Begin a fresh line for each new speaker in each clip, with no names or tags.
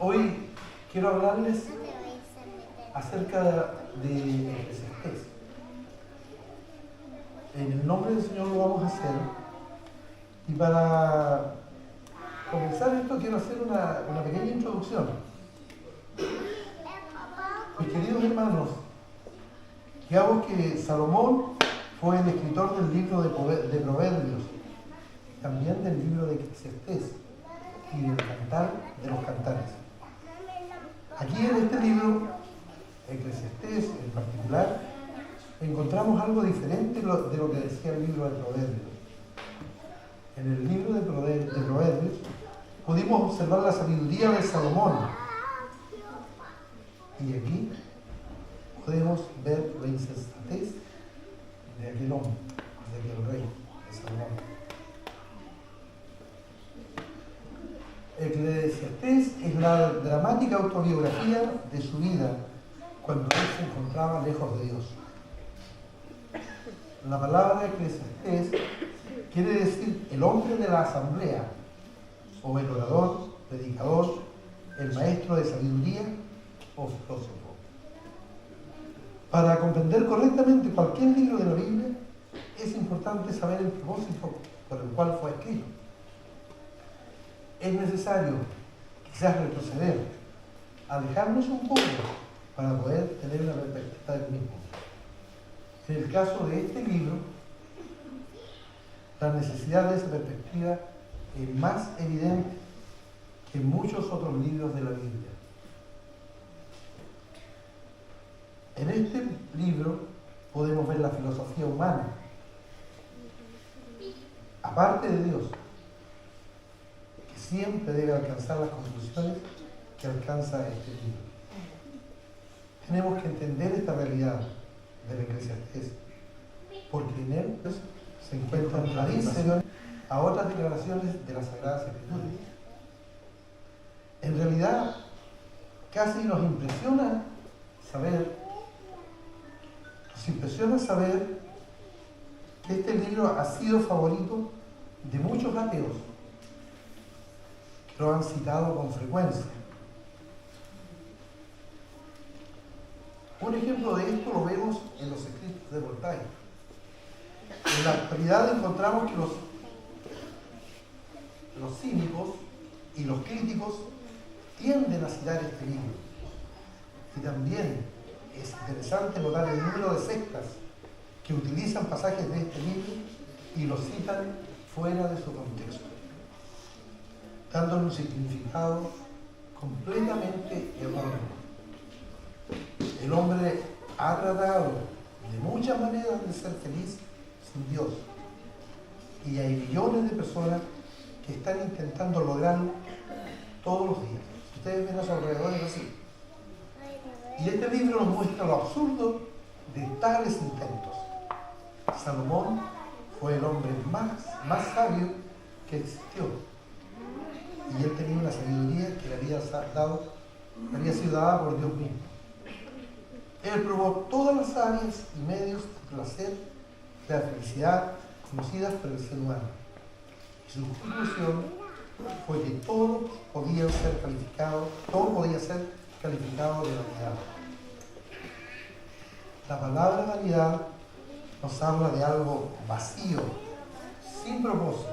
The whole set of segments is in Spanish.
Hoy quiero hablarles acerca de Eclesiastés. En el nombre del Señor lo vamos a hacer. Y para comenzar esto quiero hacer una pequeña introducción. Mis queridos hermanos, digamos que Salomón fue el escritor del libro de Proverbios, también del libro de Eclesiastés y del Cantar de los Cantares. Aquí en este libro, Eclesiastés en particular, encontramos algo diferente de lo que decía el libro de Proverbios. En el libro de Proverbios pudimos observar la sabiduría de Salomón. Y aquí podemos ver la insensatez de aquel hombre, de aquel rey, de Salomón. Eclesiastés es la dramática autobiografía de su vida cuando él se encontraba lejos de Dios. La palabra Eclesiastés quiere decir el hombre de la asamblea, o el orador, predicador, el maestro de sabiduría o filósofo. Para comprender correctamente cualquier libro de la Biblia, es importante saber el propósito por el cual fue escrito. Es necesario quizás retroceder, alejarnos un poco para poder tener una perspectiva del mismo. En el caso de este libro, la necesidad de esa perspectiva es más evidente que en muchos otros libros de la Biblia. En este libro podemos ver la filosofía humana, aparte de Dios, que siempre debe alcanzar las conclusiones que alcanza este libro. Tenemos que entender esta realidad del Eclesiastés, porque en él se encuentran tradiciones a otras declaraciones de las Sagradas Escrituras. En realidad, casi nos impresiona saber que este libro ha sido favorito de muchos ateos que lo han citado con frecuencia. Un ejemplo de esto lo vemos en los escritos de Voltaire. En la actualidad encontramos que los cínicos y los críticos tienden a citar este libro. Y también es interesante notar el número de sectas que utilizan pasajes de este libro y los citan fuera de su contexto, dándole un significado completamente erróneo. El hombre ha tratado de muchas maneras de ser feliz sin Dios, y hay millones de personas que están intentando lograrlo todos los días. Ustedes ven a su alrededor, es así. Y este libro nos muestra lo absurdo de tales intentos. Salomón fue el hombre más sabio que existió, y él tenía una sabiduría que le había sido dada por Dios mismo. Él probó todas las áreas y medios de placer, de la felicidad conocidas por el ser humano. Y su conclusión fue que todo podía ser calificado de vanidad. La palabra vanidad nos habla de algo vacío, sin propósito.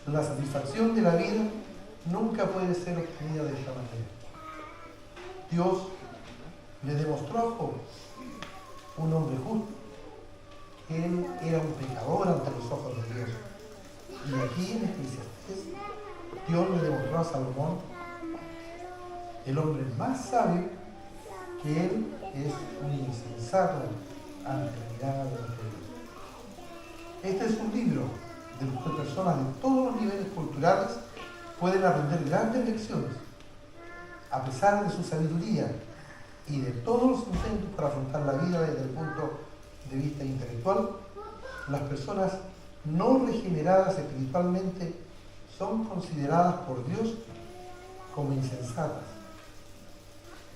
La satisfacción de la vida nunca puede ser obtenida de esta manera. Dios le demostró a Job, un hombre justo, que él era un pecador ante los ojos de Dios. Y aquí en Eclesiastés, Dios le demostró a Salomón, el hombre más sabio, que él es un insensato ante la mirada de Dios. Este es un libro del cual personas de todos los niveles culturales pueden aprender grandes lecciones, a pesar de su sabiduría y de todos los intentos para afrontar la vida desde el punto de vista intelectual. Las personas no regeneradas espiritualmente son consideradas por Dios como insensatas.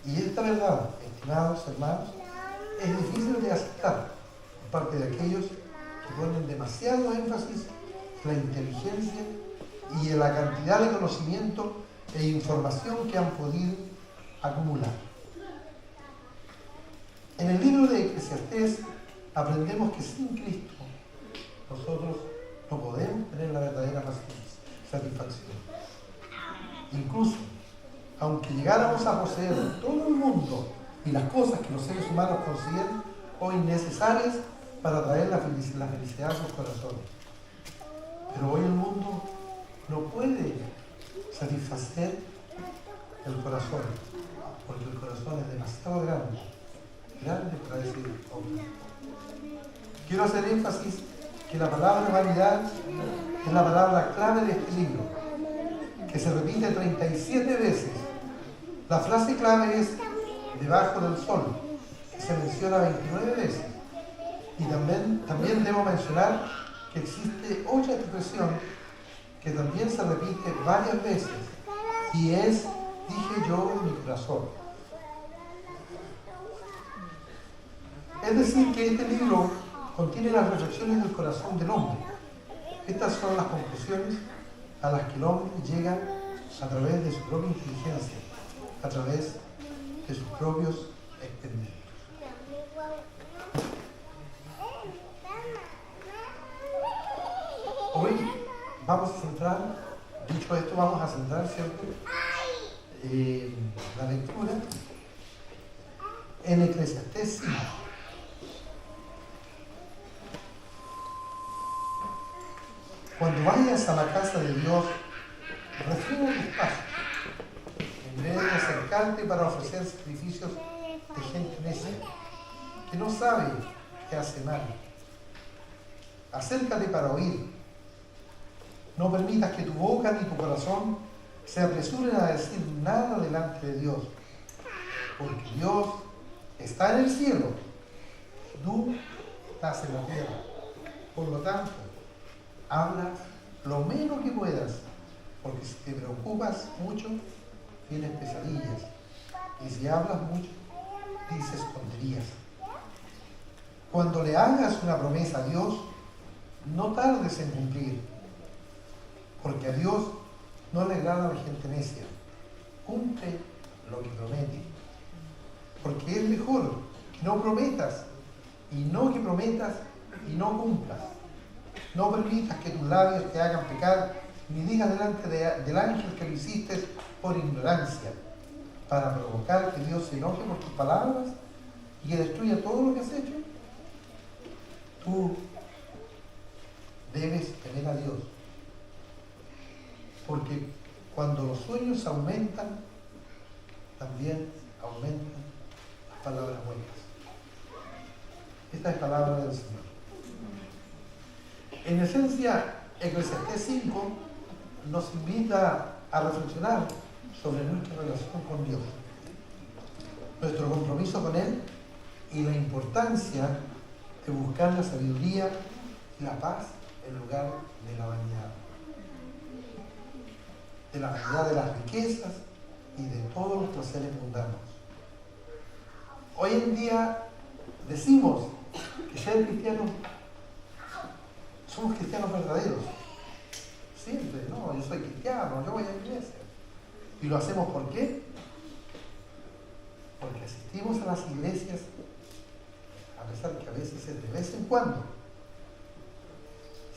Y esta verdad, estimados hermanos, es difícil de aceptar por parte de aquellos que ponen demasiado énfasis en la inteligencia y en la cantidad de conocimiento e información que han podido acumular. En el libro de Eclesiastés aprendemos que sin Cristo nosotros no podemos tener la verdadera satisfacción. Incluso, aunque llegáramos a poseer todo el mundo y las cosas que los seres humanos consideran hoy necesarias para traer la felicidad a sus corazones, pero hoy el mundo no puede satisfacer el corazón, porque el corazón es demasiado grande para ese hombre. Quiero hacer énfasis que la palabra vanidad es la palabra clave de este libro, que se repite 37 veces. La frase clave es debajo del sol, que se menciona 29 veces. Y también debo mencionar que existe otra expresión que también se repite varias veces, y es: dije yo en mi corazón. Es decir, que este libro contiene las reflexiones del corazón del hombre. Estas son las conclusiones a las que el hombre llega a través de su propia inteligencia, a través de sus propios experimentos. Hoy vamos a centrar, dicho esto, vamos a centrar, ¿cierto?, la lectura en Eclesiastés 5. Cuando vayas a la casa de Dios, refrena tus pasos, en vez de acercarte para ofrecer sacrificios de gente necia, que no sabe qué hace mal. Acércate para oír. No permitas que tu boca ni tu corazón se apresuren a decir nada delante de Dios, porque Dios está en el cielo, tú estás en la tierra. Por lo tanto, habla lo menos que puedas, porque si te preocupas mucho, tienes pesadillas, y si hablas mucho, dices tonterías. Cuando le hagas una promesa a Dios, no tardes en cumplir, porque a Dios no le agrada la gente necia. Cumple lo que promete, porque es mejor que no prometas y no que prometas y no cumplas. No permitas que tus labios te hagan pecar, ni digas delante del ángel que lo hiciste por ignorancia, para provocar que Dios se enoje por tus palabras y que destruya todo lo que has hecho. Tú debes temer a Dios, porque cuando los sueños aumentan, también aumentan las palabras buenas. Esta es palabra del Señor. En esencia, Eclesiastés 5 nos invita a reflexionar sobre nuestra relación con Dios, nuestro compromiso con Él y la importancia de buscar la sabiduría y la paz en lugar de la vanidad. De la vanidad de las riquezas y de todos los placeres mundanos. Hoy en día decimos que ser cristianos, somos cristianos verdaderos. Siempre, no, yo soy cristiano, yo voy a la iglesia. ¿Y lo hacemos por qué? Porque asistimos a las iglesias, a pesar que a veces es de vez en cuando.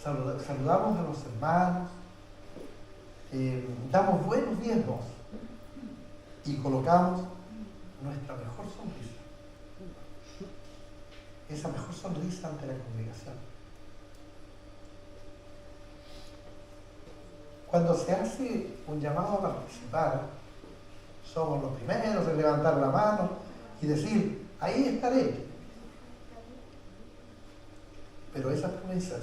Saludamos a los hermanos, damos buenos diezmos y colocamos nuestra mejor sonrisa. Esa mejor sonrisa ante la congregación. Cuando se hace un llamado a participar, somos los primeros en levantar la mano y decir, ahí estaré. Pero esas promesas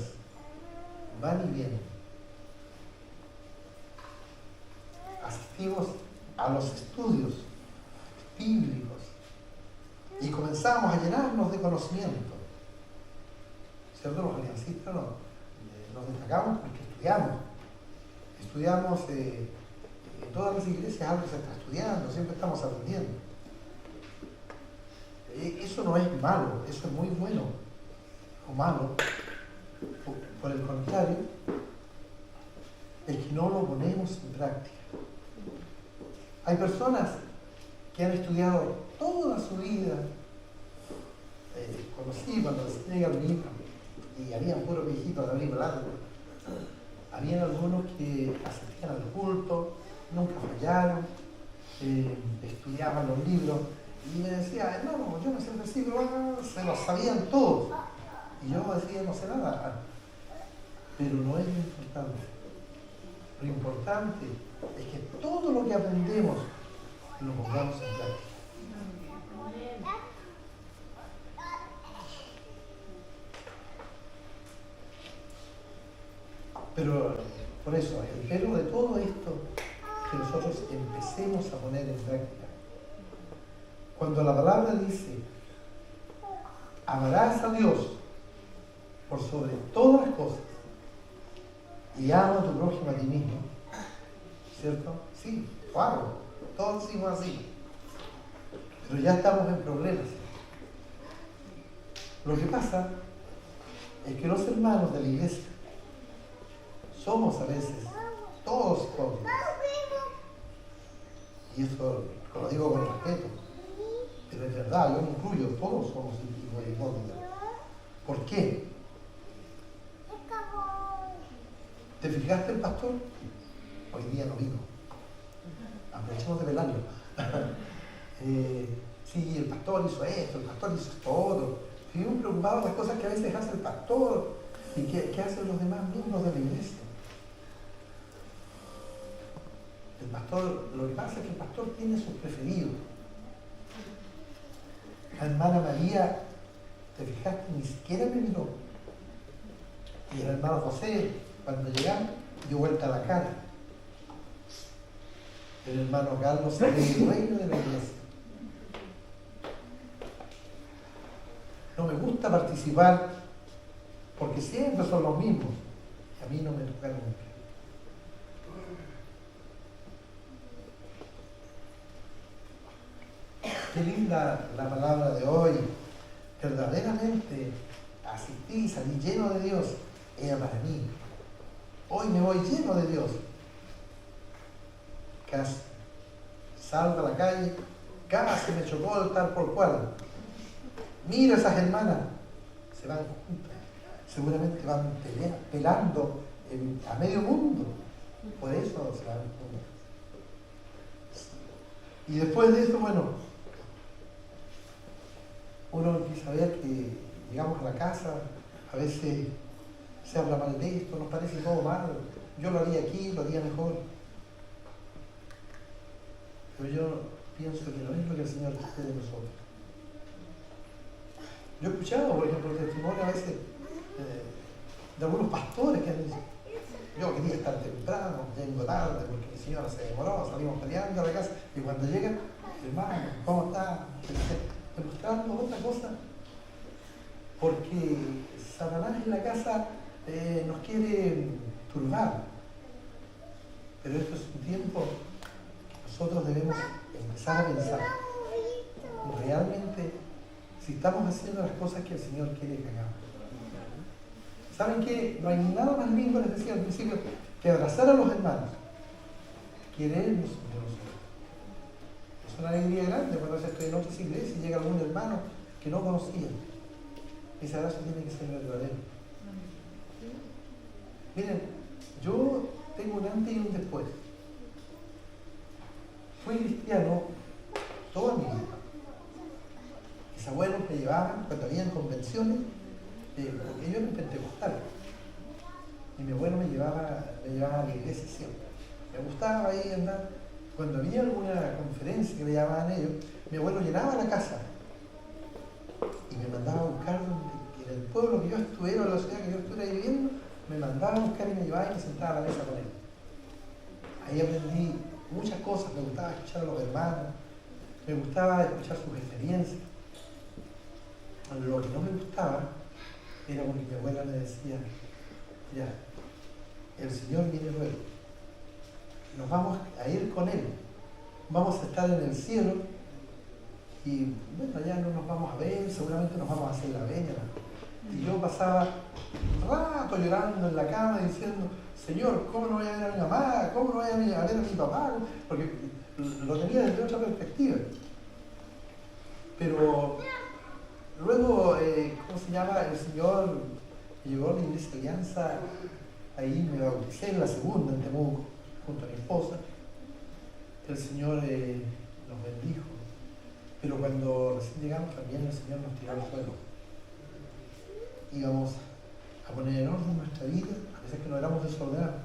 van y vienen. Asistimos a los estudios bíblicos y comenzamos a llenarnos de conocimiento. ¿Cierto? Los aliancistas nos destacamos porque estudiamos en todas las iglesias, algo se está estudiando, siempre estamos aprendiendo. Eso no es malo, eso es muy bueno o malo. Por el contrario, es que no lo ponemos en práctica. Hay personas que han estudiado toda su vida. Conocí cuando enseñé a mi hija, y había puros viejitos de abrigo largo. Habían algunos que asistían al culto, nunca fallaron, estudiaban los libros, y me decía, hermano, yo no sé el versículo, se lo sabían todos. Y yo decía, no sé nada. Pero no es lo importante. Lo importante es que todo lo que aprendemos lo pongamos en práctica. Pero por eso, el pero de todo esto, que nosotros empecemos a poner en práctica. Cuando la palabra dice, amarás a Dios por sobre todas las cosas y ama a tu prójimo a ti mismo, ¿cierto? Sí, lo hago, todos decimos así, pero ya estamos en problemas. Lo que pasa es que los hermanos de la iglesia somos a veces todos hipócritas. Y eso lo digo con respeto, pero es verdad, yo me incluyo, todos somos hipócritas. ¿Por qué? ¿Te fijaste el pastor? Hoy día no vino. Aprovechemos de velarlo. Sí, el pastor hizo esto, el pastor hizo esto otro. Vivimos preocupados de las cosas que a veces hace el pastor y que hacen los demás miembros de la iglesia. El pastor, lo que pasa es que el pastor tiene sus preferidos. La hermana María, ¿te fijaste? Ni siquiera me miró. Y el hermano José, cuando llegamos, dio vuelta a la cara. El hermano Carlos es el reino de la iglesia. No me gusta participar porque siempre son los mismos. Y a mí no me toca nunca. Qué linda la palabra de hoy. Verdaderamente asistí, salí lleno de Dios. Era para mí. Hoy me voy lleno de Dios. Casi salgo a la calle, casi me chocó el tal por cual. Mira esas hermanas, se van juntas, seguramente van pelando a medio mundo, por eso se van juntas. Y después de eso, bueno, uno empieza a ver que llegamos a la casa, a veces se habla mal de esto, nos parece todo mal, yo lo haría aquí, lo haría mejor. Pero yo pienso que no es lo que el Señor quiere de nosotros. Yo he escuchado, por ejemplo, testimonio a veces de algunos pastores que han dicho, yo quería estar temprano, vengo tarde porque mi señora se demoró, salimos peleando a la casa, y cuando llegan, hermano, ¿cómo está? Demostrando otra cosa, porque Satanás en la casa nos quiere turbar. Pero esto es un tiempo que nosotros debemos empezar a pensar realmente si estamos haciendo las cosas que el Señor quiere que hagamos. ¿Saben qué? No hay nada más lindo, les decía al principio, que abrazar a los hermanos, querernos de nosotros. Es una alegría grande cuando a veces estoy en otras iglesias y llega algún hermano que no conocía. Ese abrazo tiene que ser verdadero. Miren, yo tengo un antes y un después. Fui cristiano toda mi vida. Mis abuelos me llevaban, cuando habían convenciones, porque yo era pentecostal. Y mi abuelo me llevaba a la iglesia siempre. Me gustaba ahí andar. Cuando había alguna conferencia que le llamaban ellos, mi abuelo llenaba la casa y me mandaba a buscar en el pueblo que yo estuviera, en la ciudad que yo estuviera viviendo, me mandaba a buscar y me llevaba y me sentaba a la mesa con él. Ahí aprendí muchas cosas, me gustaba escuchar a los hermanos, me gustaba escuchar sus experiencias. Lo que no me gustaba era porque mi abuela me decía, ya, el Señor viene luego, nos vamos a ir con Él, vamos a estar en el cielo y bueno, ya no nos vamos a ver, seguramente nos vamos a hacer la veña. Y yo pasaba un rato llorando en la cama diciendo, Señor, ¿cómo no voy a ver a mi mamá? ¿Cómo no voy a ver a mi papá? Porque lo tenía desde otra perspectiva. Pero luego, ¿cómo se llama? El Señor llegó a la Iglesia Alianza, ahí me bauticé en la segunda, en Temuco, junto a mi esposa. El Señor nos bendijo. Pero cuando recién llegamos también el Señor nos tiró al suelo. Íbamos a poner en orden nuestra vida, a veces que no éramos desordenados,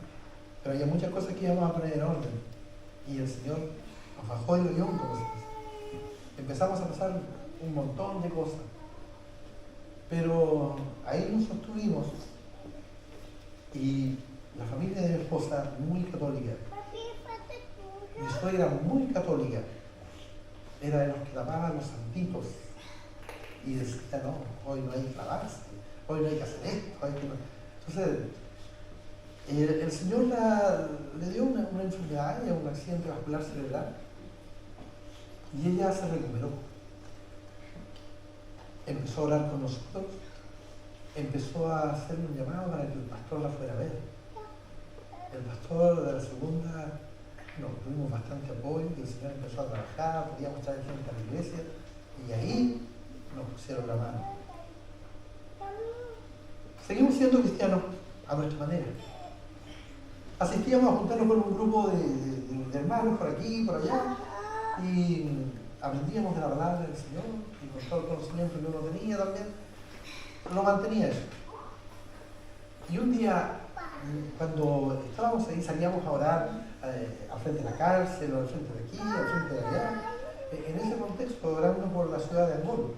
pero había muchas cosas que íbamos a poner en orden. Y el Señor nos bajó el hoyón, como se dice. Empezamos a pasar un montón de cosas. Pero ahí nos sostuvimos. Y la familia de mi esposa, muy católica. Mi suegra, muy católica. Era de los que lavaban los santitos. Y decía, no, hoy no hay que lavarse, hoy no hay que hacer esto, hay que no. Entonces, el Señor le dio una enfermedad, un accidente vascular cerebral, y ella se recuperó. Empezó a orar con nosotros, empezó a hacer un llamado para que el pastor la fuera a ver. El pastor de la segunda, tuvimos bastante apoyo, y el Señor empezó a trabajar, podíamos traer gente a la iglesia, y ahí nos pusieron la mano. Seguimos siendo cristianos a nuestra manera. Asistíamos a juntarnos con un grupo de hermanos por aquí, por allá, y aprendíamos de la palabra del Señor, y con todo el conocimiento que uno tenía también, lo mantenía eso. Y un día, cuando estábamos ahí, salíamos a orar al frente de la cárcel, o al frente de aquí, al frente de allá, en ese contexto, orando por la ciudad de Angol.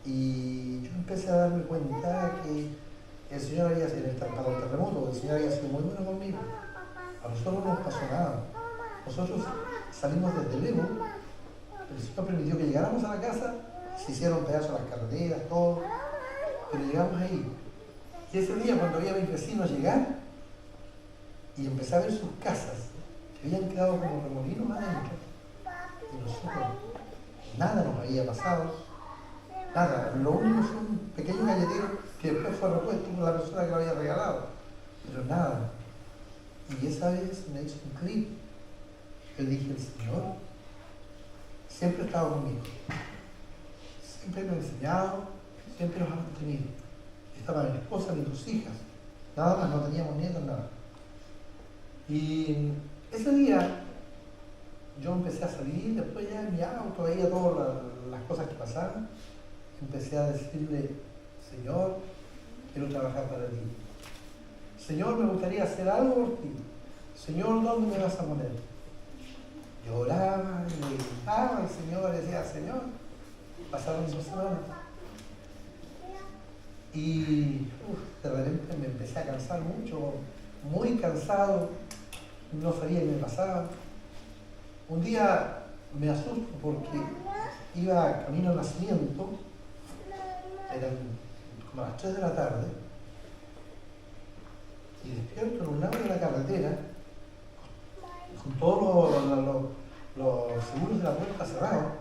Y yo empecé a darme cuenta que el Señor había sido para el terremoto, el Señor había sido muy bueno conmigo. A nosotros no nos pasó nada. Nosotros salimos desde Lemo, el Señor permitió que llegáramos a la casa, se hicieron pedazos las carreteras, todo, pero llegamos ahí. Y ese día, cuando vi a mis vecinos llegar y empecé a ver sus casas, que habían quedado como remolinos adentro, y nosotros, nada nos había pasado, nada, lo único fue un pequeño galletero que después fue repuesto por la persona que lo había regalado, pero nada. Y esa vez me hizo un clic. Yo dije, el Señor siempre ha estado conmigo, siempre me ha enseñado, siempre nos ha mantenido. Estaba mi esposa y tus hijas, nada más, no teníamos nietos, nada. Y ese día yo empecé a salir, después ya en mi auto veía todas las cosas que pasaban, empecé a decirle, Señor, quiero trabajar para ti. Señor, me gustaría hacer algo por ti. Señor, ¿dónde me vas a poner? Lloraba y le gritaba al Señor, decía, Señor, pasaron 2 semanas. Y de repente me empecé a cansar mucho, muy cansado, no sabía qué me pasaba. Un día me asusto porque iba camino al nacimiento, eran como a las 3 de la tarde, y despierto en un lado de la carretera, con todos los seguros de la puerta cerrados,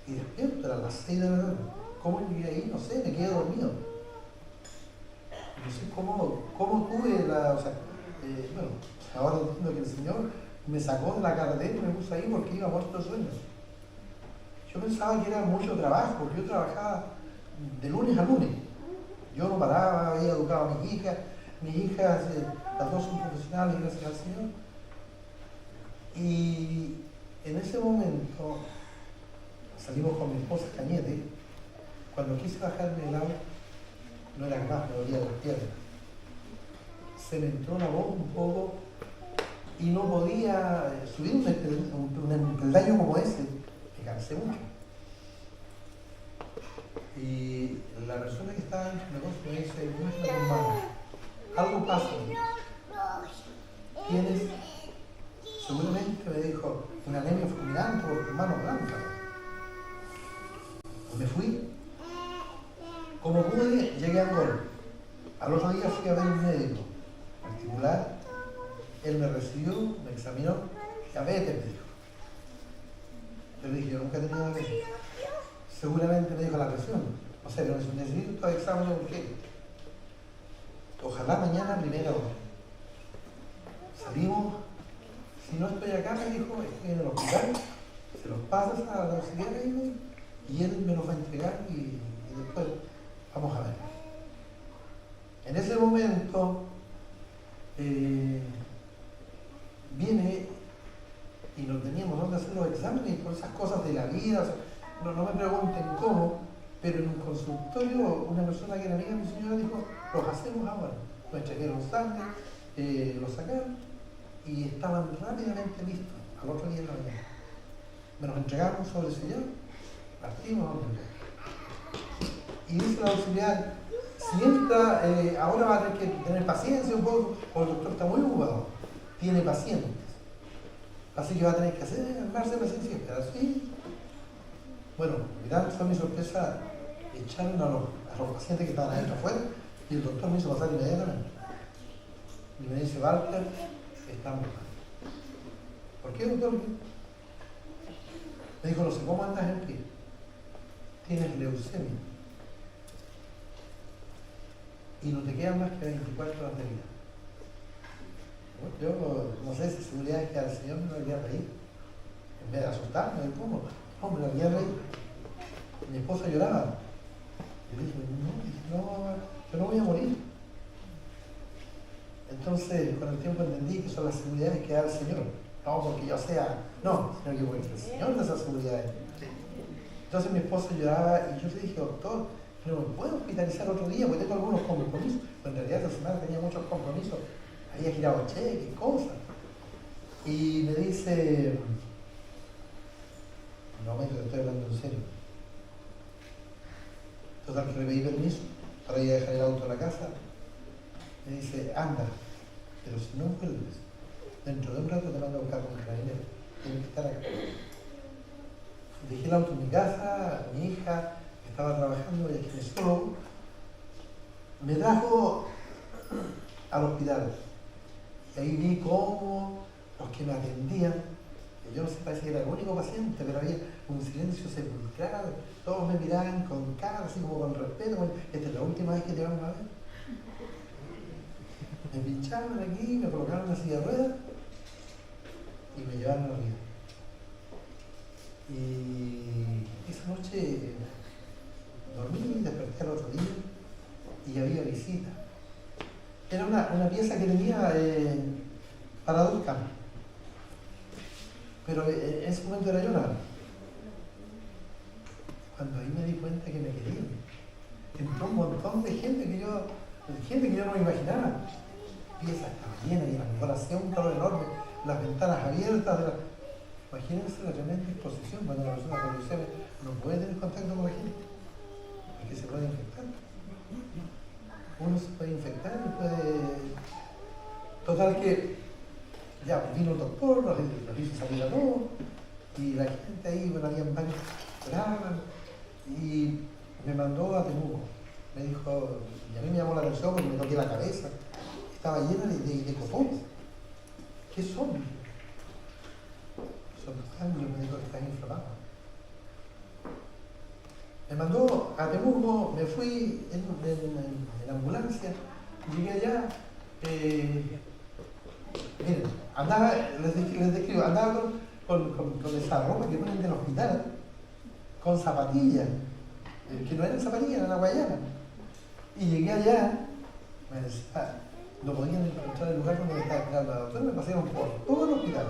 y despierto, eran las 6 de la tarde. ¿Cómo llegué ahí? No sé, me quedé dormido. No sé cómo tuve bueno, ahora entiendo que el Señor me sacó de la carretera y me puso ahí porque iba muerto de sueño. Yo pensaba que era mucho trabajo, porque yo trabajaba de lunes a lunes. Yo no paraba, había educado a mis hijas, las 2 son profesionales, gracias al Señor. Y en ese momento salimos con mi esposa Cañete. Cuando quise bajarme el auto, no era capaz, me dolía las piernas. Se me entró la voz un poco y no podía subir un peldaño como ese. Me cansé mucho. Y la persona que estaba en el negocio me dice, muestra tu mano. Algo pasa. Tienes, seguramente me dijo, una anemia fulminante por tu mano blanca. Me fui. Como pude, llegué a Angol. Al otro día fui a ver un médico particular. Él me recibió, me examinó. Diabetes, me dijo. Yo le dije, yo nunca he tenido diabetes. Seguramente me dijo la presión. O sea, que necesito estos exámenes urgentes. Ojalá mañana a primera hora. Salimos, si no estoy acá, me dijo, estoy en el hospital, se los pasas a la auxiliar y él me los va a entregar y después vamos a ver. En ese momento viene y no teníamos dónde hacer los exámenes y por esas cosas de la vida, o sea, no me pregunten cómo, pero en un consultorio una persona que era amiga de mi señora dijo, los hacemos ahora. Nos entregaron sangre, los sacaron y estaban rápidamente listos al otro día en la mañana. Me los entregaron sobresellados, partimos a donde. Y dice la auxiliar, si entra, ahora va a tener que tener paciencia un poco, porque el doctor está muy ocupado, tiene pacientes. Así que va a tener que armarse paciencia y esperar así. Bueno, mirando a mi sorpresa, echaron a los pacientes que estaban adentro afuera y el doctor me hizo pasar inmediatamente. Y me dice, Walter, estamos mal. ¿Por qué, doctor? Me dijo, no sé cómo andas en pie. Tienes leucemia. Y no te quedan más que 24 horas de vida. Bueno, yo no sé si seguridad es que al Señor me lo había reír. En vez de asustarme, ¿cómo? No, me lo había reír. Mi esposa lloraba. Y le dije, no, yo no voy a morir. Entonces, con el tiempo entendí que son las seguridades que da el Señor. No porque yo sea, no, sino que porque el Señor da esas seguridades. Entonces mi esposa lloraba y yo le dije, doctor, no me puedo hospitalizar otro día porque tengo algunos compromisos. Pero en realidad esa semana tenía muchos compromisos. Había girado cheques, cosas. Y me dice, no, me estoy hablando en serio. Total, que le pedí permiso para ir a dejar el auto a la casa. Me dice, anda, pero si no vuelves, dentro de un rato te mando a buscar con el carabinero. Tienes que estar acá. Dejé el auto en mi casa, mi hija estaba trabajando y el ginecólogo me trajo al hospital. Y ahí vi cómo los que me atendían, que yo no sé, parece que era el único paciente, pero había un silencio sepulcral, todos me miraban con cara, así como con respeto, como, esta es la última vez que te vamos a ver. Me pincharon aquí, me colocaron una silla de ruedas y me llevaron a la vida. Y esa noche dormí, desperté al otro día y había visita. Era una pieza que tenía para 2 camas. Pero en ese momento era yo nada. Cuando ahí me di cuenta que me querían, entró un montón de gente que yo no me imaginaba. La pieza estaba llena y la decoración, un calor enorme, las ventanas abiertas. Imagínense la tremenda exposición cuando la persona con leucemia no puede tener contacto con la gente, porque se puede infectar. Uno se puede infectar y puede... Total que ya vino el doctor, nos hizo salir a todos, y la gente ahí, bueno, habían varios que esperaban, y me mandó a Temuco. Me dijo, y a mí me llamó la atención porque me toqué la cabeza, estaba llena de cotones. ¿Qué son? Son años, me dijo que estás inflamado. Me mandó a Temuco, me fui en ambulancia, llegué allá, miren, andaba, les describo, andaba con esa ropa que ponen del hospital, con zapatillas, que no eran zapatillas, eran hawaianas. Y llegué allá, me decía, no podían encontrar el lugar donde me estaba esperando la doctora, me pasaron por todo el hospital.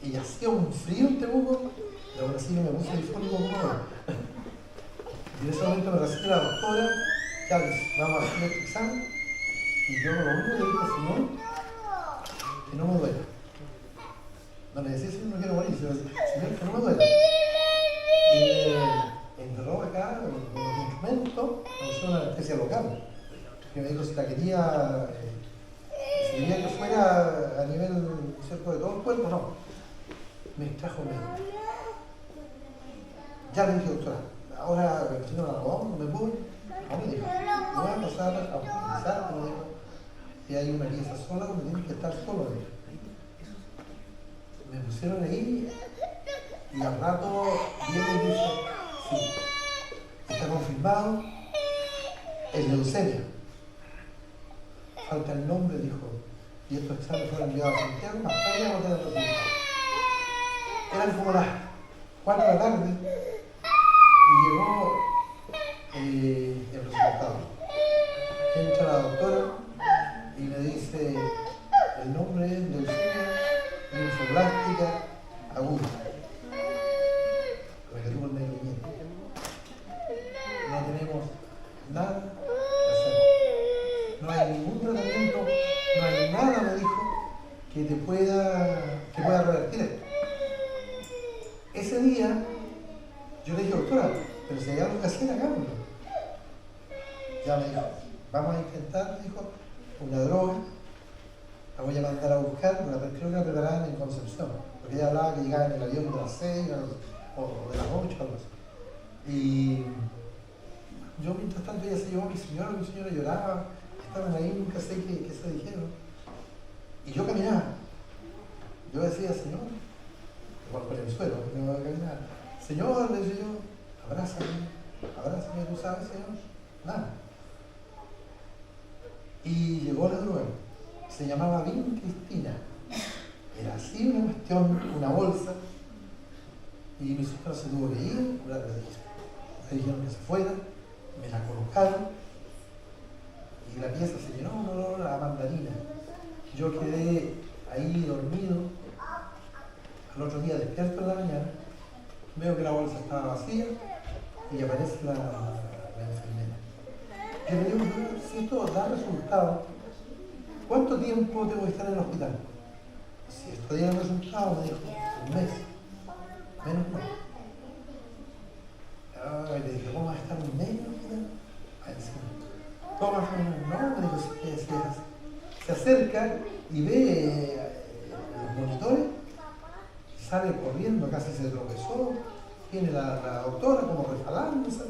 Y hacía un frío en Temuco, y aún así me puse difónico como ahora. Y en ese momento me recibe la doctora, ya vamos a hacer este examen, y yo lo único que le dije al Señor, que no me duele. No le decía, Señor, no quiero morir, sino, Señor, que no me duele. Y me enterró acá con los instrumentos, me hizo una anestesia local, que me dijo si la quería, si quería que fuera a nivel, ¿cierto?, de todo el cuerpo, no. Me extrajo medio. Ya le dije, doctora, ahora si no la robamos, no me puedo. No me dijo, no voy a pasar a utilizar, me dijo, y hay una pieza sola donde tienes que estar solo. Me pusieron ahí y al rato viene y dice, sí, está confirmado, es leucemia. Falta el nombre, dijo, y estos exámenes fueron enviados a Santiago, más tarde no tener resultados. Eran como las 4 de la tarde y llegó el resultado. Entra la doctora y le dice el nombre es leucemia linfoblástica aguda, la que tuvo el negrimiento. No tenemos nada que hacer. No hay ningún tratamiento, no hay nada, me dijo, que pueda revertir esto. Ese día yo le dije, doctora, pero si hay algo que hacer, hagámoslo. Ya me dijo, vamos a intentar, dijo, una droga, la voy a mandar a buscar, creo que la preparaban en Concepción, porque ella hablaba que llegaba en el avión de las 6 o de las 8, algo así. Y yo mientras tanto ella se llevó a mi señora lloraba, estaban ahí, nunca sé qué se dijeron. Y yo caminaba, yo decía, Señor, por el suelo, no voy a caminar, Señor, le decía yo, abrázame, tú sabes, Señor, nada. Y llegó la droga, se llamaba Vin Cristina, era así una cuestión, una bolsa, y mi señora se tuvo que ir, le dijeron que se fuera, me la colocaron, y la pieza se llenó un olor a mandarina. Yo quedé ahí dormido, al otro día despierto en la mañana, veo que la bolsa estaba vacía y aparece la enfermera. Yo le digo, si esto da resultado, ¿cuánto tiempo tengo que estar en el hospital? Si esto diera resultado, me dijo, un mes, menos mal. Y le dije, ¿cómo vas a estar un mes en el hospital? ¿Cómo vas a estar un mes? No, me dijo, se acerca y ve los monitores, sale corriendo, casi se tropezó, viene la doctora como resbalándose,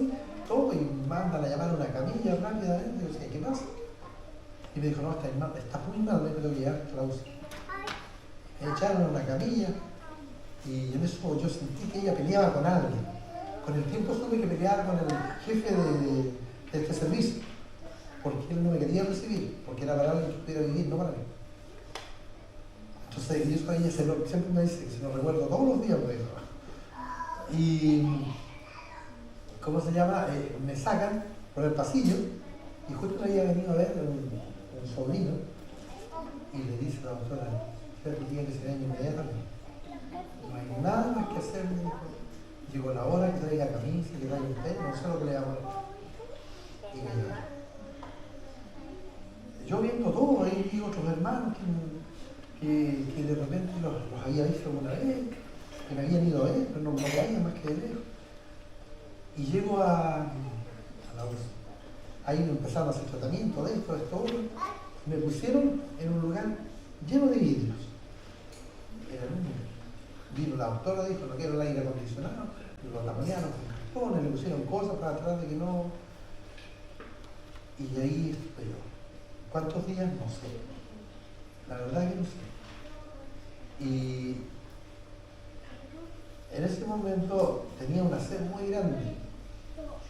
todo, y mandan a llamar a una camilla rápidamente. Yo decía, ¿qué pasa? Y me dijo, no, estás muy mal, me tengo que llevar a la UCI. Me echaron a una camilla y en eso yo sentí que ella peleaba con alguien. Con el tiempo supe que peleaba con el jefe de este servicio, porque él no me quería recibir, porque era para alguien que pudiera vivir, no para mí. Entonces, y eso ella siempre me dice, se lo recuerdo todos los días, me dijo. Y, ¿cómo se llama? Me sacan por el pasillo y justo había venido a ver un sobrino y le dice a la doctora, usted tiene que se dañe inmediatamente. No hay nada más que hacer, me dijo. Llegó la hora que traiga camisa, que traiga un té, no sé lo que le hago. Y me llevaron. Yo viendo todo, ahí vi otros hermanos que de repente los había visto alguna vez, que me habían ido a ver, pero no veía más que de lejos. Y llego a la UCI. Ahí me empezaron a hacer tratamiento de esto, otro. Me pusieron en un lugar lleno de vidrios. Era un vino la doctora, dijo, no quiero el aire acondicionado, lo taponearon con cartones, le pusieron cosas para tratar de que no. Y ahí estoy yo. ¿Cuántos días? No sé. La verdad que no sé. Y en ese momento tenía una sed muy grande.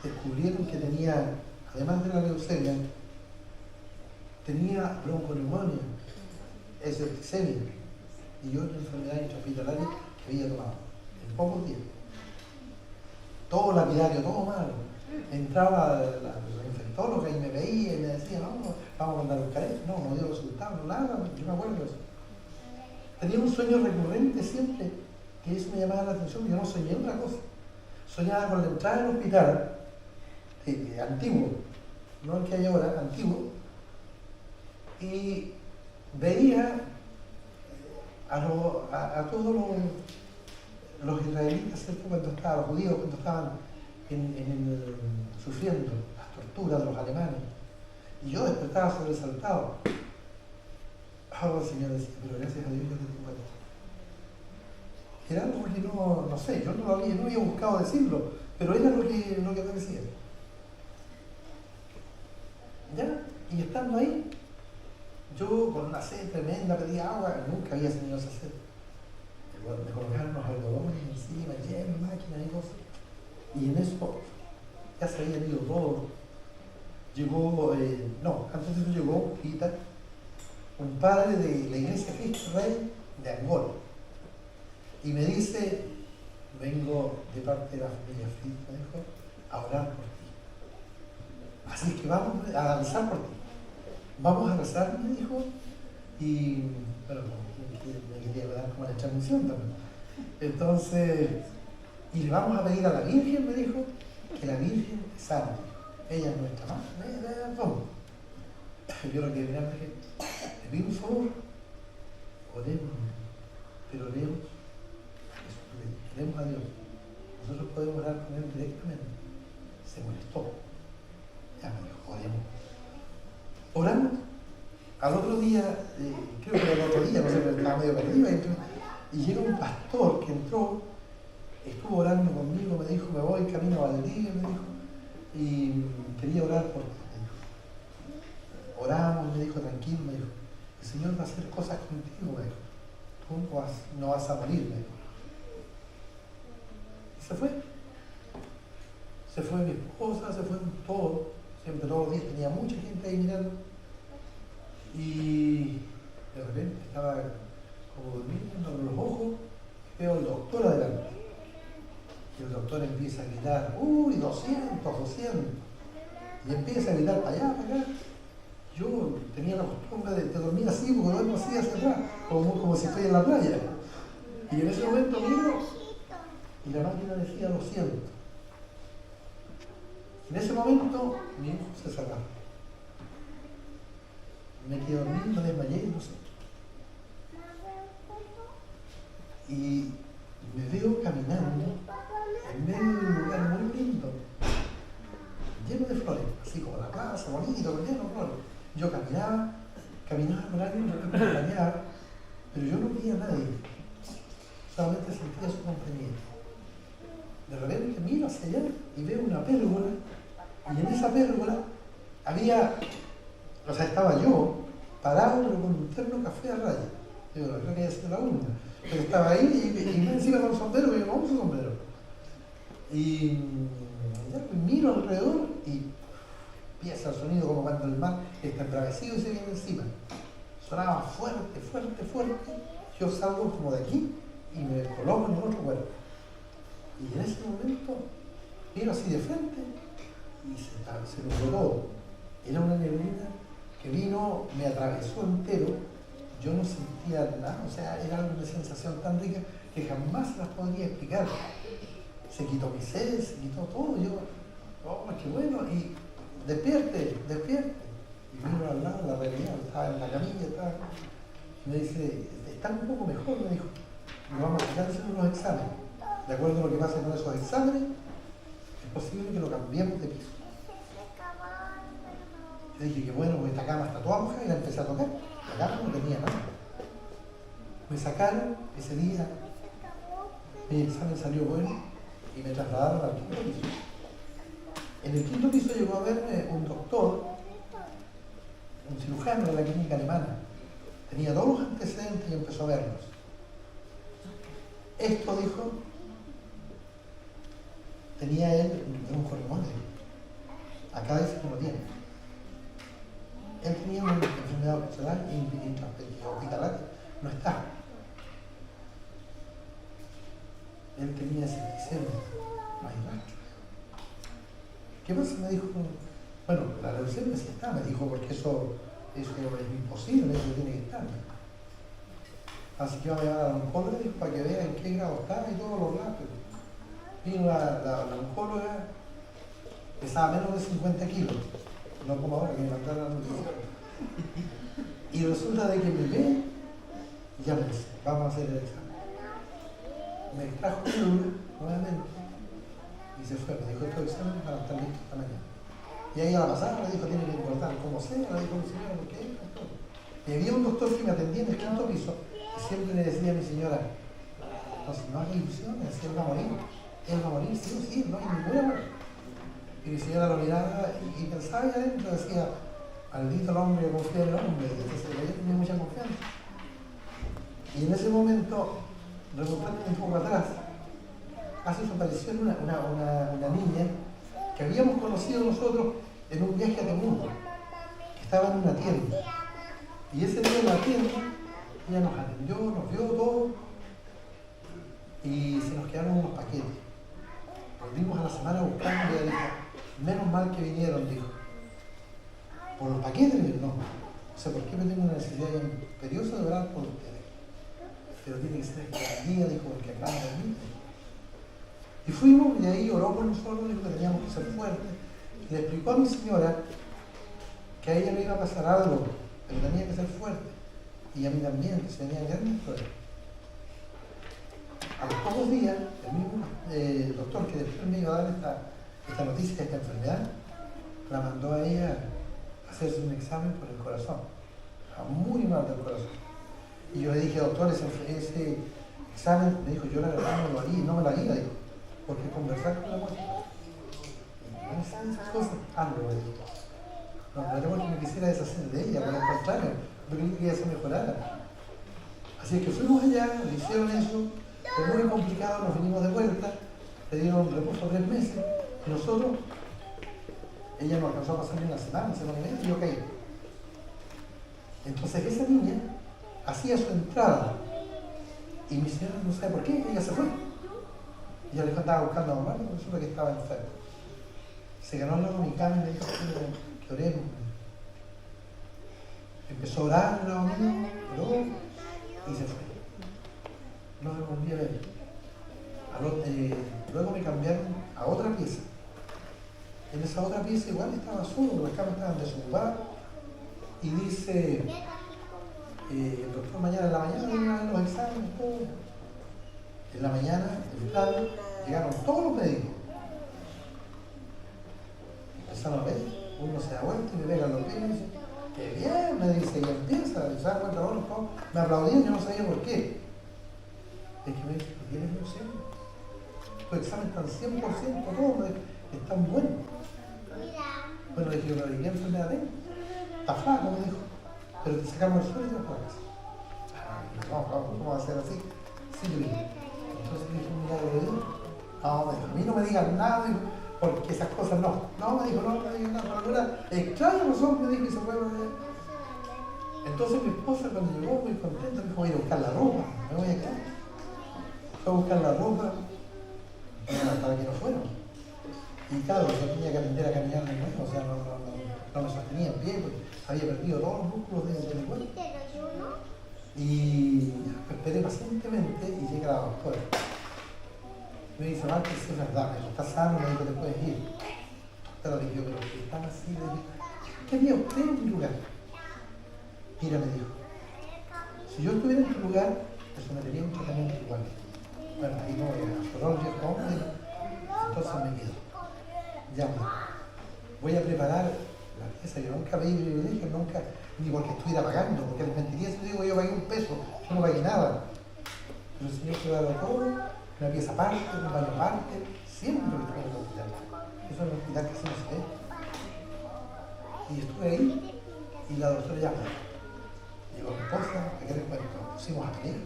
Descubrieron que tenía, además de la leucemia, tenía bronconeumonía, septicemia y otra enfermedad intrahospitalaria que había tomado en pocos días. Todo lapidario, todo malo. Entraba la infectóloga y me veía y me decía, no, vamos a mandar a buscar esto. No dio resultados, nada, yo me acuerdo de eso. Tenía un sueño recurrente siempre, que eso me llamaba la atención, yo no soñé otra cosa. Soñaba con la entrada del hospital, antiguo, no el que hay ahora, antiguo, y veía a todos los israelitas, ¿cierto? Cuando estaban, los judíos, cuando estaban sufriendo las torturas de los alemanes, y yo despertaba sobresaltado. Oh, el Señor decía, pero gracias a Dios yo te tengo aquí. Era algo que no sé, yo no había buscado decirlo, pero era lo que me decía. ¿Ya? Y estando ahí, yo con una sed tremenda pedía agua, nunca había tenido esa sed. Me colocaron los algodones encima, lleno, máquinas y cosas. Y en eso ya se había ido todo. Llegó, antes de eso llegó Pita un padre de la iglesia Cristo Rey de Angola. Y me dice, vengo de parte de la familia Fritz, me dijo, a orar por ti. Así que vamos a rezar por ti. Vamos a rezar, me dijo, y bueno, me quería dar como la transmisión también. Entonces, y le vamos a pedir a la Virgen, me dijo, que la Virgen te sane. Ella es nuestra madre. Vamos. Yo lo que miraba es que le pido un favor, oremos, pero oremos a Dios. Nosotros podemos orar con Él directamente. Se molestó. Ya me dijo, oremos. Oramos. Al otro día, creo que era el otro día, no sé, pero estaba medio perdido, y llega un pastor que entró, estuvo orando conmigo, me dijo, me voy camino a Valdivia, me dijo, y quería orar por ti, me dijo. Oramos, me dijo, tranquilo, me dijo, el Señor va a hacer cosas contigo, me dijo, tú no vas a morir, me dijo. Y se fue. Se fue mi esposa, se fue todo, siempre todos los días tenía mucha gente ahí mirando. Y de repente estaba como durmiendo con los ojos, y veo al doctor adelante. Y el doctor empieza a gritar, ¡uy, 200, 200! Y empieza a gritar para allá, para acá. Yo tenía la costumbre de dormir así, porque duermo así hacia atrás, como si estoy en la playa. Y en ese momento miro, y la máquina decía 200. En ese momento, mi hijo se cerraba. Me quedé dormido, me desmayé, no sé. Y me veo caminando en medio de un lugar muy lindo, lleno de flores, así como la plaza, bonito, lleno de flores. Yo caminaba con alguien que me acompañaba, pero yo no veía a nadie, solamente sentía su compañía. De repente miro hacia allá y veo una pérgola, y en esa pérgola estaba yo parado pero con un terno café a raya. Yo creo que había sido la única. Pero estaba ahí y encima con un sombrero, y yo, ¿cómo un sombrero? Y ya pues, miro alrededor y empieza el sonido como cuando el mar está embravecido y se viene encima. Sonaba fuerte, fuerte, fuerte. Yo salgo como de aquí y me coloco en el otro cuerpo. Y en ese momento miro así de frente y se nubló todo. Era una neblina que vino, me atravesó entero. Yo no sentía nada, o sea, era una sensación tan rica que jamás las podría explicar. Se quitó mi sed, se quitó todo. Yo, oh, qué bueno, y despierte. Y miro al lado, la realidad, estaba en la camilla, y me dice, está un poco mejor, me dijo, y vamos a hacer unos exámenes. De acuerdo a lo que pase con esos exámenes, es posible que lo cambiemos de piso. Yo dije que bueno, porque esta cama está toda mojada, y la empecé a tocar. La cama no tenía nada. Me sacaron ese día, mi examen salió bueno y me trasladaron al quinto piso. En el quinto piso llegó a verme un doctor, un cirujano de la clínica alemana. Tenía todos los antecedentes y empezó a verlos. Esto, dijo, tenía él un Hormone. Acá dice que no tiene. Él tenía una enfermedad ocular y hospitalaria. No está. Él tenía septicemia. No hay rastro. ¿Qué pasa? Me dijo, bueno, la leucemia sí está, me dijo, porque eso es imposible, eso tiene que estar. Así que iba a llevar a la oncóloga para que vea en qué grado está y todos los rastros. Vino la oncóloga, pesaba menos de 50 kilos, no como ahora que me mandaron la noticia. Y resulta de que me ve y ya me dice, vamos a hacer el examen. Me trajo célula nuevamente y se fue. Me dijo, estos exámenes van a estar listos esta mañana. Y ahí a la pasada me dijo, tiene que importar como sea, le dijo mi señora, ¿por qué? Y había un doctor que me atendía en el quinto piso y siempre le decía a mi señora, entonces no hay ilusiones, él va a morir, sí, no hay ninguna manera. Y mi señora lo miraba y pensaba ahí adentro, decía, maldito el hombre que confía en el hombre. Entonces ella tenía mucha confianza. Y en ese momento, remontando un poco atrás, hace su aparición una niña que habíamos conocido nosotros en un viaje a Temuco, que estaba en una tienda. Y ese día en la tienda, ella nos atendió, nos vio todo y se nos quedaron unos paquetes. Volvimos a la semana buscando y ella dijo, menos mal que vinieron, dijo. ¿Por los paquetes? No. O sea, ¿por qué me tengo una necesidad imperiosa de orar por ustedes? Pero tiene que ser este día, dijo, porque acá no permite. Y fuimos y ahí oró por nosotros, dijo que teníamos que ser fuertes. Y le explicó a mi señora que a ella le iba a pasar algo, pero tenía que ser fuerte. Y a mí también, que se venían grandes pruebas. A los pocos días, el mismo doctor que después me iba a dar esta noticia, esta enfermedad, la mandó a ella a hacerse un examen por el corazón. Estaba muy mal del corazón. Y yo le dije, doctor, ese examen, me dijo, yo la verdad no lo haría, no me lo haría, dijo, porque conversar con la muerte. No saben esas cosas, hazlo, dijo. No, no que me quisiera deshacer de ella, por el contrario, yo quería que ella se mejorara. Así que fuimos allá, le hicieron eso, fue muy complicado, nos vinimos de vuelta, le dieron reposo 3 meses, y nosotros, ella no alcanzó a pasar ni una semana y media, y yo caí. Entonces esa niña hacía su entrada, y mi señora no sabe por qué, ella se fue. Y ella le estaba buscando a mamá, y resulta que estaba enferma. Se ganó al lado de mi cama y me dijo que oremos. Empezó a orar al lado mío, oró y se fue. No me volví a ver. Luego me cambiaron a otra pieza. En esa otra pieza igual estaba solo, las camas estaban desocupadas. Y dice, el doctor mañana en la mañana viene a ver los exámenes, todo. En la mañana, temprano, llegaron todos los médicos. Empezaron a ver, uno se da vuelta y me pega los pies y me dice, qué bien, me dice, y empieza, y se da cuenta, todos me aplaudían, yo no sabía por qué. Es que me dice, ¿tienes leucemia? Los exámenes están 100%, todos están buenos. Bueno, le dije, ¿qué enfermedad tengo? Está flaco, me dijo, pero te sacamos el suelo y te vas para casa. ¿Cómo va a ser así? Sí, yo dije. Entonces le dije, un milagro de Dios. No, me dijo, a mí no me digan nada, dijo, porque esas cosas no. No, me dijo, no me digan nada, por alguna extraña razón me dijo y se fue. Entonces mi esposa cuando llegó muy contenta me dijo, voy a ir a buscar la ropa, me voy a quedar. Fue a buscar la ropa para que no fueran. Y claro, yo tenía que aprender a caminar de nuevo, o sea, no me sostenía en pie, porque había perdido todos los músculos de mi cuerpo. Y esperé pacientemente y llega la doctora. Me dice, Marta, sí es verdad, me dijo, estás sano, me dijo, te puedes ir. Pero le dije, pero que están así, le dije, ¿qué haría usted en mi lugar? Mira, me dijo, si yo estuviera en tu lugar, te sometería a un tratamiento igual. Bueno, ahí no voy a llorar, ¿cómo? Entonces me quedo. Ya, voy a preparar la pieza. Yo nunca pedí privilegio, nunca, ni porque estuviera pagando, porque les mentiría si digo yo pagué $1, yo no pagué nada. Pero el Señor preparó todo, una pieza aparte, un baño aparte, siempre lo que estuve en el hospital. Eso es un hospital que se no se ve. Y estuve ahí, y la doctora ya llegó mi esposa, ¿a qué les cuento? Nos pusimos a pelear.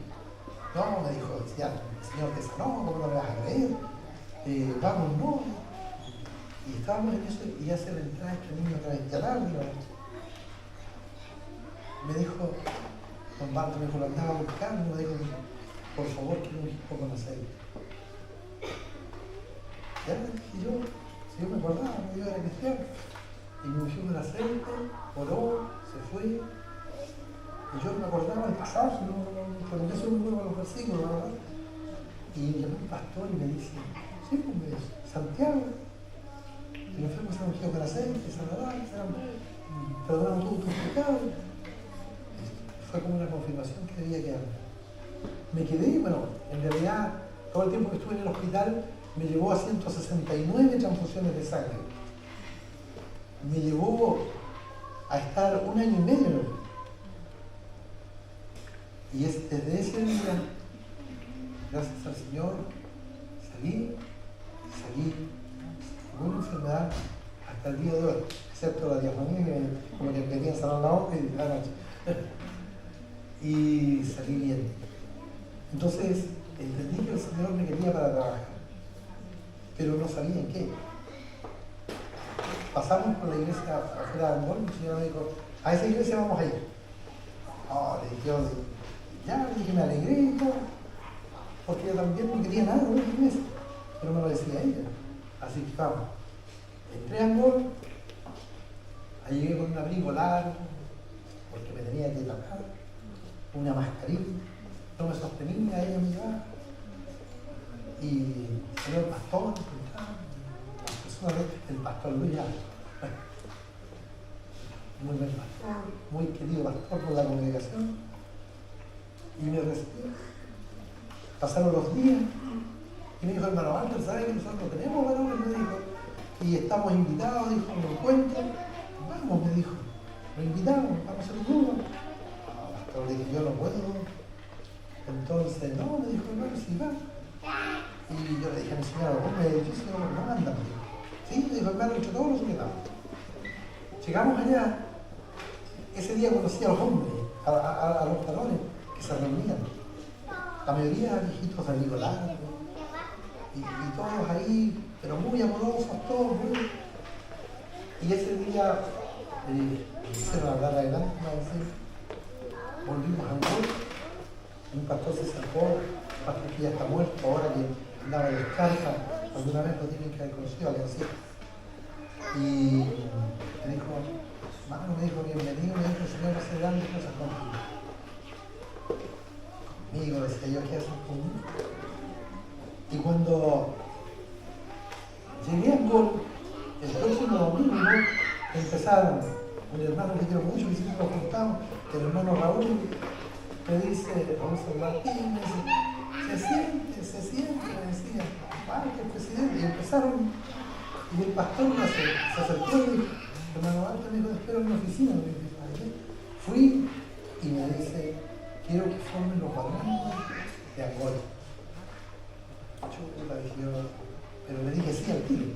No, me dijo, ya, el Señor te sanó, ¿cómo no me vas a creer? Vamos, no. Y estábamos en eso y ya se le entraba este niño otra vez, ya tarde. Me dijo, don Barto, me dijo, lo andaba buscando, me dijo, por favor, quiero un hijo con aceite. Ya le dije yo, si yo me acordaba, yo era cristiano. Y me ungió con aceite, oró, se fue. Y yo me acordaba del pasaje, porque yo soy muy bueno con los versículos, ¿verdad? Y llamó un pastor y me dice, sí, pues me dice, Santiago, el enfermo se ha ungido con aceite, sanador, perdonamos todos tus pecados. Fue como una confirmación que debía quedar. Me quedé, bueno, en realidad, todo el tiempo que estuve en el hospital, me llevó a 169 transfusiones de sangre. Me llevó a estar 1 año y medio en el hospital. Y es desde ese día, gracias al Señor, salí con una enfermedad hasta el día de hoy, excepto la diafonía, que como que quería sanar la boca y la noche. Y salí bien. Entonces, entendí que el Señor me quería para trabajar, pero no sabía en qué. Pasamos por la iglesia afuera del mall, y el Señor me dijo, a esa iglesia vamos a ir. Oh, le dije, ya, le dije, me alegré y todo, porque yo también no quería nada de la iglesia, pero me lo decía ella. Así que vamos, entré a Angol, ahí llegué con un abrigo largo, porque me tenía que tapar, una mascarilla, no me sostenía, ella me llevaba. Y salió el pastor, las personas, el pastor Luis Alba, muy buen pastor, muy querido pastor por la congregación, y me recibió. Pasaron los días y me dijo, hermano Walter, ¿sabes que nosotros no tenemos varones? Me dijo, y estamos invitados, dijo, ¿me cuenta? Vamos, me dijo, lo invitamos, vamos a hacer un grupo. No, pastor, le dije, yo no puedo. Entonces, no, me dijo, hermano, sí, va. Y yo le dije a mi señora, vos me dijiste, no anda, me dijo. Sí, me dijo, hermano, entre todos los sujetamos. Llegamos allá, ese día conocí a los hombres, a los varones que se reunían. La mayoría viejitos de amigo largo, y todos ahí, pero muy amorosos, todos muy. Y ese día hicieron hablar adelante, volvimos a Angol, un pastor se sacó, un pastor que ya está muerto, ahora que andaba de descarga, alguna vez lo tienen que haber conocido, alguien así. Y me dijo, hermano, me dijo, bienvenido, me dijo, el Señor va a hacer grandes cosas contigo. Conmigo, decía yo, ¿qué haces conmigo? Y cuando llegué a Angol, el próximo domingo empezaron, un hermano que quiero mucho, que siempre nos juntamos, el hermano Raúl, me dice, Raúl Martín, me dice, se siente, me decía, que el presidente, y empezaron, y el pastor se acercó y dijo, hermano Walter, me dijo, espero en mi oficina, me dijo, fui y me dice, quiero que formen los varones de Angol. Chuta, dije yo, pero le dije sí al tiro.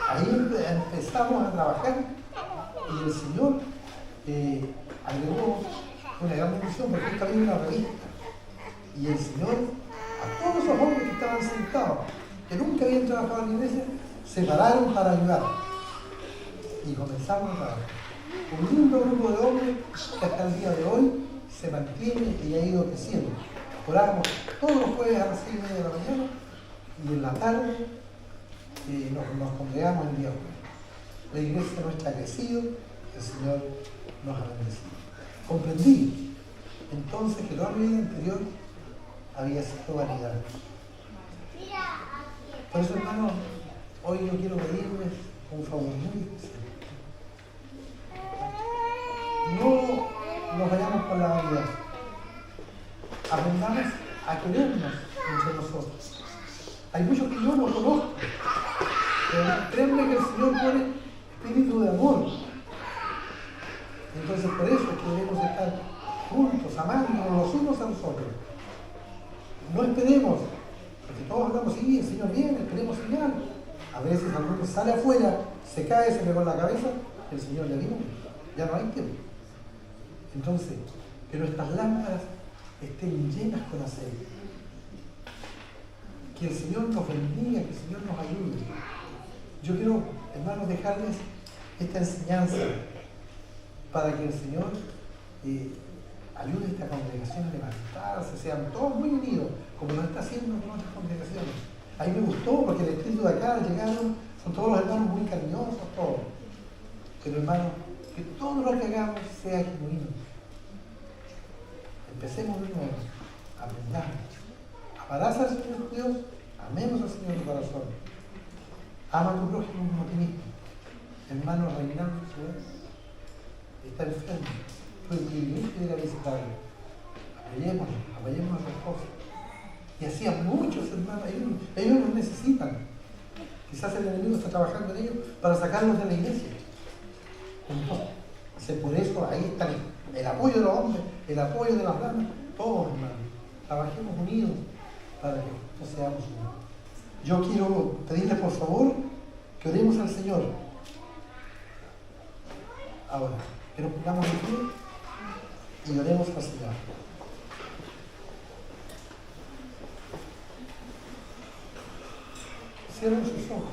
Ahí empezamos a trabajar y el Señor agregó una gran bendición porque esta había una revista. Y el Señor, a todos esos hombres que estaban sentados, que nunca habían trabajado en la iglesia, se pararon para ayudar. Y comenzamos a trabajar. Un lindo grupo de hombres que hasta el día de hoy se mantiene y ha ido creciendo. Oramos todos los jueves a las 6:30 de la mañana y en la tarde nos congregamos el día jueves. La iglesia nuestra ha crecido, el Señor nos ha bendecido. Comprendí entonces que toda mi vida anterior había sido vanidad. Por eso, hermano, hoy yo quiero pedirles un favor muy especial. No nos vayamos por la vanidad. Aprendamos a querernos entre nosotros. Hay muchos que yo no conozco, pero créanme que el Señor pone espíritu de amor. Entonces por eso es que debemos estar juntos, amándonos los unos a los otros. No esperemos, porque todos hablamos, sí, el Señor viene, esperemos señal. A veces alguno sale afuera, se cae, se pegó en la cabeza, el Señor le dijo, ya no hay tiempo. Entonces, que nuestras lámparas estén llenas con aceite. Que el Señor nos bendiga, que el Señor nos ayude. Yo quiero, hermanos, dejarles esta enseñanza para que el Señor ayude a esta congregación a levantarse, sean todos muy unidos, como lo está haciendo con otras congregaciones. A mí me gustó porque el espíritu de acá llegaron, son todos los hermanos muy cariñosos, todos. Pero hermanos, que todo lo que hagamos sea genuino. Empecemos de nuevo, aprendamos. Amarás al Señor tu Dios, amemos al Señor de corazón. Ama a tu prójimo como a ti mismo. Hermano Reinaldo está enfermo. Tuve el privilegio de ir a visitarlo. Apoyemos a su esposa. Y así a muchos hermanos, ellos nos necesitan. Quizás el enemigo está trabajando en ellos para sacarlos de la iglesia. Entonces, por eso ahí está el apoyo de los hombres, el apoyo de las damas, todos hermanos. Trabajemos unidos para que todos seamos uno. Yo quiero pedirle por favor que oremos al Señor. Ahora, que nos pongamos de pie y oremos al Señor. Cierren sus ojos.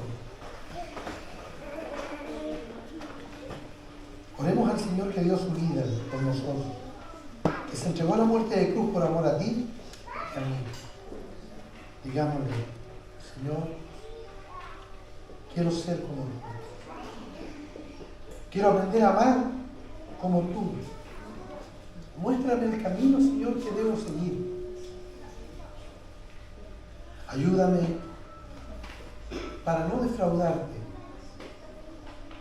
Oremos al Señor que dio su vida por nosotros. que se entregó a la muerte de cruz por amor a ti y a mí. Digámosle, Señor, quiero ser como tú. Quiero aprender a amar como tú. Muéstrame el camino, Señor, que debo seguir. Ayúdame para no defraudarte.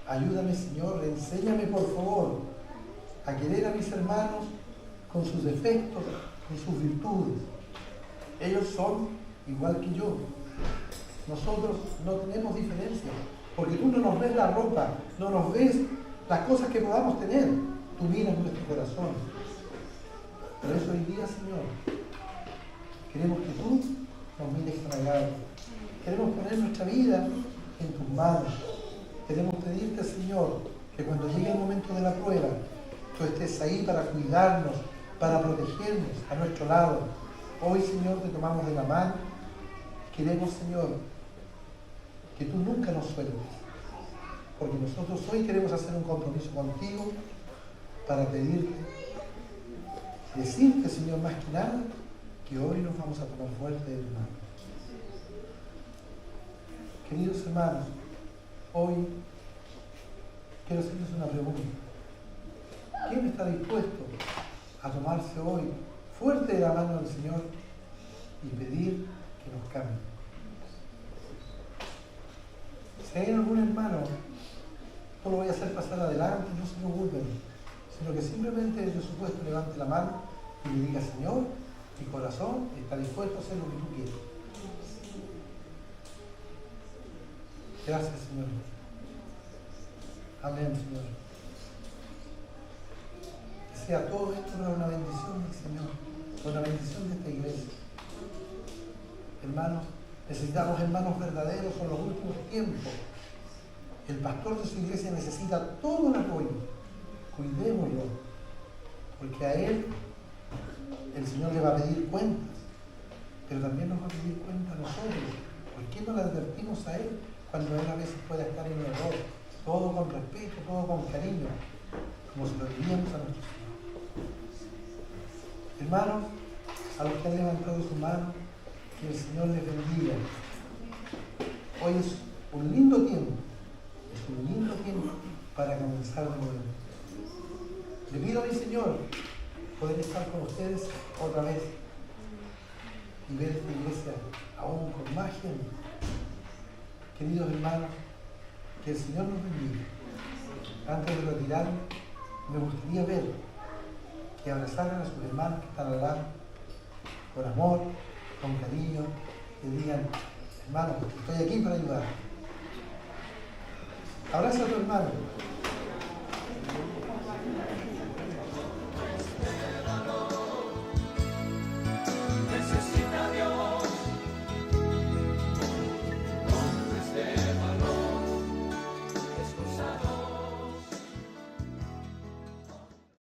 Ayúdame, Señor, enséñame, por favor, a querer a mis hermanos con sus defectos y sus virtudes. Ellos son igual que yo. Nosotros no tenemos diferencia, porque tú no nos ves la ropa, no nos ves las cosas que podamos tener. Tú miras nuestro corazón. Por eso hoy día, Señor, queremos que tú nos mires cargados. Queremos poner nuestra vida en tus manos. Queremos pedirte, Señor, que cuando llegue el momento de la prueba, tú estés ahí para cuidarnos, para protegernos a nuestro lado. Hoy, Señor, te tomamos de la mano. Queremos, Señor, que tú nunca nos sueltes, porque nosotros hoy queremos hacer un compromiso contigo para pedirte, decirte, Señor, más que nada, que hoy nos vamos a tomar fuerte de tu mano. Queridos hermanos, hoy quiero hacerles una pregunta. ¿Quién está dispuesto a tomarse hoy fuerte de la mano del Señor y pedir que nos cambie? Si hay algún hermano, no lo voy a hacer pasar adelante, no se preocupen, sino que simplemente desde su puesto levante la mano y le diga, Señor, mi corazón está dispuesto a hacer lo que tú quieres. Gracias, Señor. Amén, Señor. Que sea todo esto una bendición del Señor, una bendición de esta iglesia. Hermanos, necesitamos hermanos verdaderos en los últimos tiempos. El pastor de su iglesia necesita todo el apoyo. Cuidémoslo, porque a él el Señor le va a pedir cuentas, pero también nos va a pedir cuentas a nosotros. ¿Por qué no le advertimos a él cuando él a veces puede estar en un error? Todo con respeto, todo con cariño, como se lo diríamos a nuestros hijos. Hermanos, a los que han levantado su mano, que el Señor les bendiga. Hoy es un lindo tiempo para comenzar de nuevo. Le pido a mi Señor poder estar con ustedes otra vez y ver esta iglesia aún con más gente. Queridos hermanos, que el Señor nos bendiga. Antes de retirarme, me gustaría ver que abrazaran a sus hermanos que están al lado, con amor, con cariño, que digan, hermano, estoy aquí para ayudar. Abraza a tu hermano.